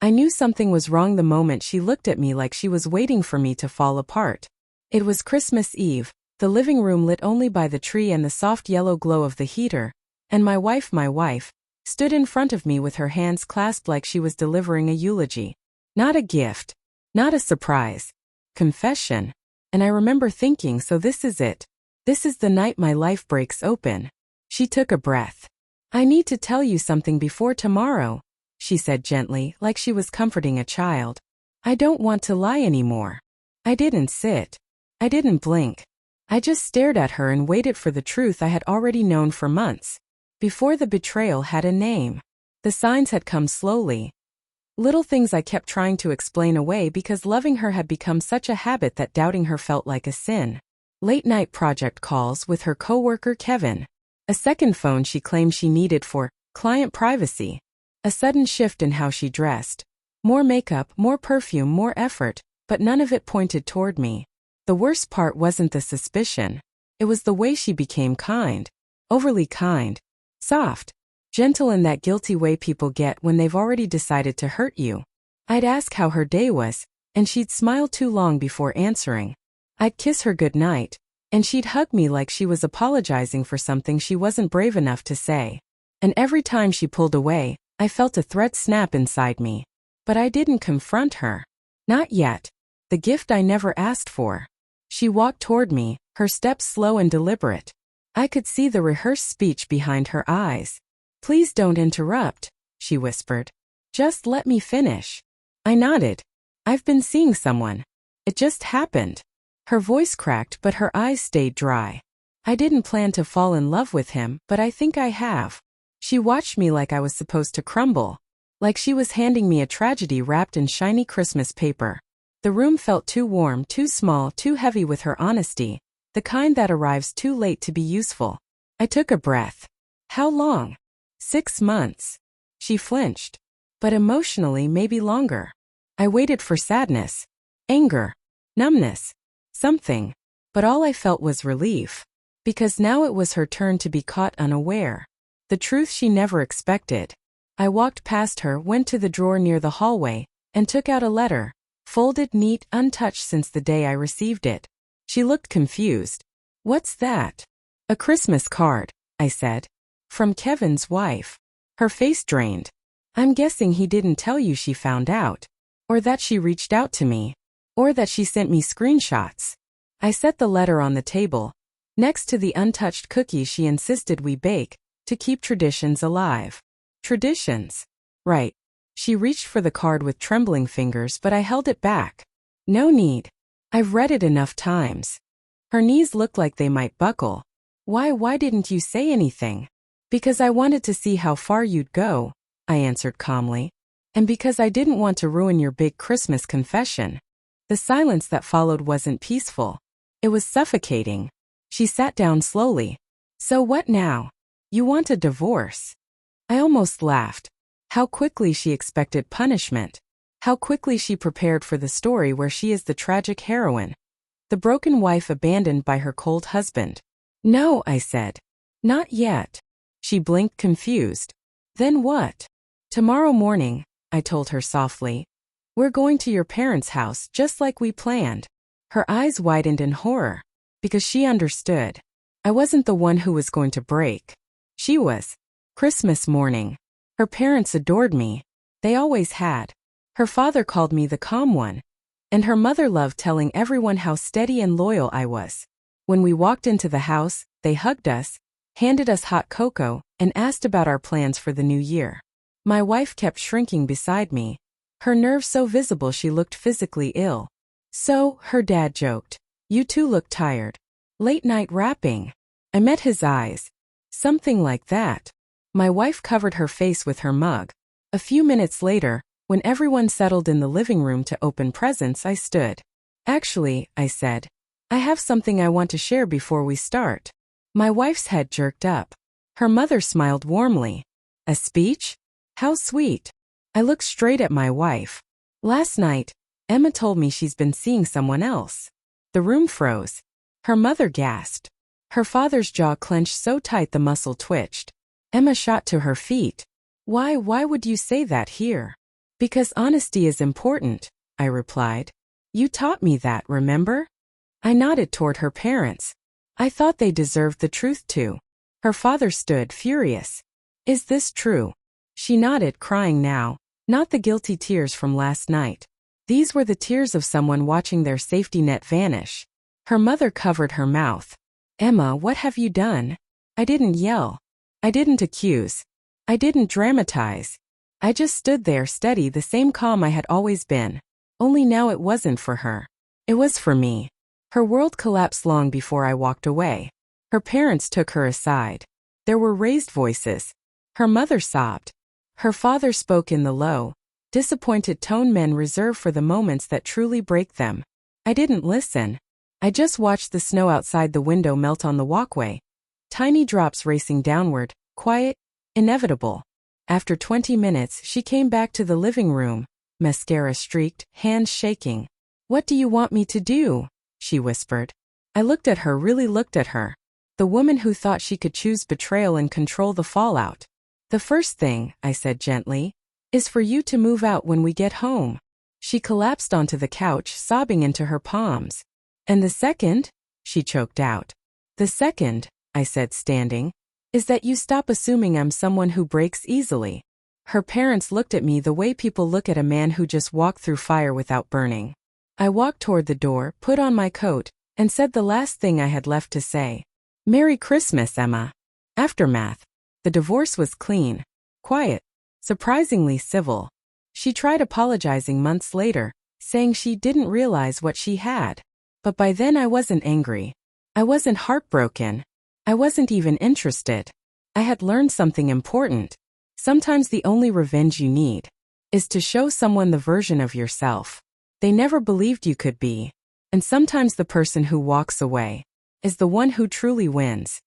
I knew something was wrong the moment she looked at me like she was waiting for me to fall apart. It was Christmas Eve, the living room lit only by the tree and the soft yellow glow of the heater, and my wife, stood in front of me with her hands clasped like she was delivering a eulogy. Not a gift. Not a surprise. Confession. And I remember thinking, so this is it. This is the night my life breaks open. She took a breath. I need to tell you something before tomorrow, she said gently, like she was comforting a child. I don't want to lie anymore. I didn't sit. I didn't blink. I just stared at her and waited for the truth I had already known for months. Before the betrayal had a name. The signs had come slowly. Little things I kept trying to explain away because loving her had become such a habit that doubting her felt like a sin. Late-night project calls with her coworker Kevin. A second phone she claimed she needed for client privacy. A sudden shift in how she dressed. More makeup, more perfume, more effort, but none of it pointed toward me. The worst part wasn't the suspicion. It was the way she became kind. Overly kind. Soft. Gentle in that guilty way people get when they've already decided to hurt you. I'd ask how her day was, and she'd smile too long before answering. I'd kiss her goodnight, and she'd hug me like she was apologizing for something she wasn't brave enough to say. And every time she pulled away, I felt a thread snap inside me. But I didn't confront her. Not yet. The gift I never asked for. She walked toward me, her steps slow and deliberate. I could see the rehearsed speech behind her eyes. Please don't interrupt, she whispered. Just let me finish. I nodded. I've been seeing someone. It just happened. Her voice cracked but her eyes stayed dry. I didn't plan to fall in love with him, but I think I have. She watched me like I was supposed to crumble. Like she was handing me a tragedy wrapped in shiny Christmas paper. The room felt too warm, too small, too heavy with her honesty, the kind that arrives too late to be useful. I took a breath. How long? 6 months. She flinched. But emotionally, maybe longer. I waited for sadness, anger, numbness, something. But all I felt was relief. Because now it was her turn to be caught unaware. The truth she never expected. I walked past her, went to the drawer near the hallway, and took out a letter. Folded neat, untouched since the day I received it. She looked confused. What's that? A Christmas card, I said. From Kevin's wife. Her face drained. I'm guessing he didn't tell you she found out. Or that she reached out to me. Or that she sent me screenshots. I set the letter on the table. Next to the untouched cookies she insisted we bake, to keep traditions alive. Traditions. Right. She reached for the card with trembling fingers but I held it back. No need. I've read it enough times. Her knees looked like they might buckle. Why didn't you say anything? Because I wanted to see how far you'd go, I answered calmly. And because I didn't want to ruin your big Christmas confession. The silence that followed wasn't peaceful. It was suffocating. She sat down slowly. So what now? You want a divorce? I almost laughed. How quickly she expected punishment. How quickly she prepared for the story where she is the tragic heroine. The broken wife abandoned by her cold husband. No, I said. Not yet. She blinked confused. Then what? Tomorrow morning, I told her softly. We're going to your parents' house just like we planned. Her eyes widened in horror. Because she understood. I wasn't the one who was going to break. She was. Christmas morning. Her parents adored me. They always had. Her father called me the calm one. And her mother loved telling everyone how steady and loyal I was. When we walked into the house, they hugged us, handed us hot cocoa, and asked about our plans for the new year. My wife kept shrinking beside me. Her nerves so visible she looked physically ill. So, her dad joked. You two look tired. Late night rapping. I met his eyes. Something like that. My wife covered her face with her mug. A few minutes later, when everyone settled in the living room to open presents, I stood. Actually, I said, I have something I want to share before we start. My wife's head jerked up. Her mother smiled warmly. A speech? How sweet. I looked straight at my wife. Last night, Emma told me she's been seeing someone else. The room froze. Her mother gasped. Her father's jaw clenched so tight the muscle twitched. Emma shot to her feet. Why would you say that here? Because honesty is important, I replied. You taught me that, remember? I nodded toward her parents. I thought they deserved the truth too. Her father stood, furious. Is this true? She nodded, crying now, not the guilty tears from last night. These were the tears of someone watching their safety net vanish. Her mother covered her mouth. Emma, what have you done? I didn't yell. I didn't accuse. I didn't dramatize. I just stood there steady, the same calm I had always been. Only now it wasn't for her. It was for me. Her world collapsed long before I walked away. Her parents took her aside. There were raised voices. Her mother sobbed. Her father spoke in the low, disappointed tone men reserve for the moments that truly break them. I didn't listen. I just watched the snow outside the window melt on the walkway. Tiny drops racing downward, quiet, inevitable. After 20 minutes, she came back to the living room, mascara streaked, hands shaking. What do you want me to do? She whispered. I looked at her, really looked at her. The woman who thought she could choose betrayal and control the fallout. The first thing, I said gently, is for you to move out when we get home. She collapsed onto the couch, sobbing into her palms. And the second? She choked out. The second, I said standing, is that you stop assuming I'm someone who breaks easily. Her parents looked at me the way people look at a man who just walked through fire without burning. I walked toward the door, put on my coat, and said the last thing I had left to say. Merry Christmas, Emma. Aftermath. The divorce was clean, quiet, surprisingly civil. She tried apologizing months later, saying she didn't realize what she had. But by then I wasn't angry. I wasn't heartbroken. I wasn't even interested. I had learned something important. Sometimes the only revenge you need is to show someone the version of yourself they never believed you could be. And sometimes the person who walks away is the one who truly wins.